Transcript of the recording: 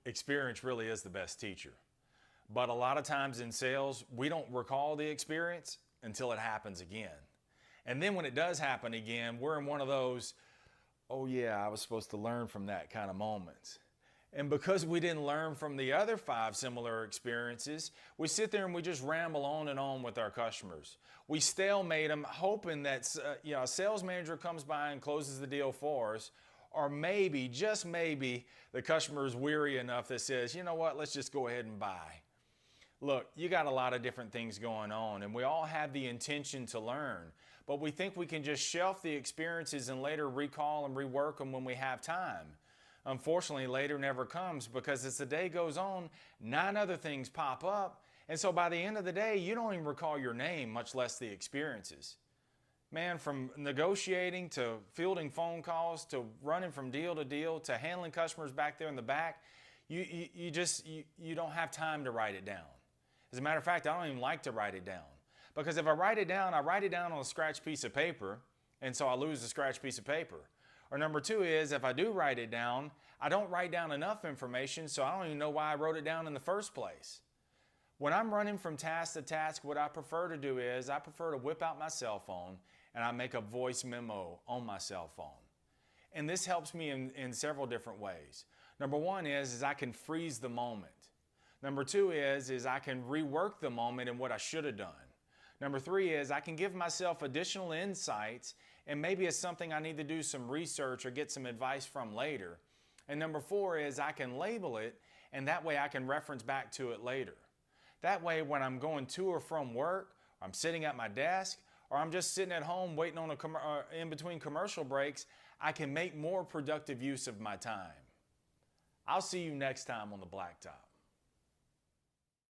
Experience really is the best teacher. But a lot of times in sales, we don't recall the experience until it happens again. And then when it does happen again, we're in one of those, oh yeah, I was supposed to learn from that kind of moments. And because we didn't learn from the other 5 similar experiences, we sit there and we just ramble on and on with our customers. We stalemate them, hoping that a sales manager comes by and closes the deal for us, or maybe, just maybe, the customer is weary enough that says, you know what, let's just go ahead and buy. Look, you got a lot of different things going on, and we all have the intention to learn, but we think we can just shelf the experiences and later recall and rework them when we have time. Unfortunately, later never comes, because as the day goes on, 9 other things pop up, and so by the end of the day, you don't even recall your name, much less the experiences. Man, from negotiating to fielding phone calls to running from deal to deal to handling customers back there in the back, you don't have time to write it down. As a matter of fact, I don't even like to write it down, because if I write it down on a scratch piece of paper, and so I lose the scratch piece of paper. Or number 2 is, if I do write it down, I don't write down enough information, so I don't even know why I wrote it down in the first place. When I'm running from task to task, what I prefer to do is I prefer to whip out my cell phone and I make a voice memo on my cell phone. And this helps me in several different ways. Number 1 is I can freeze the moment. Number 2 is I can rework the moment and what I should have done. Number 3 is I can give myself additional insights, and maybe it's something I need to do some research or get some advice from later. And number 4 is I can label it, and that way I can reference back to it later. That way, when I'm going to or from work, or I'm sitting at my desk, or I'm just sitting at home waiting on in between commercial breaks, I can make more productive use of my time. I'll see you next time on the Blacktop.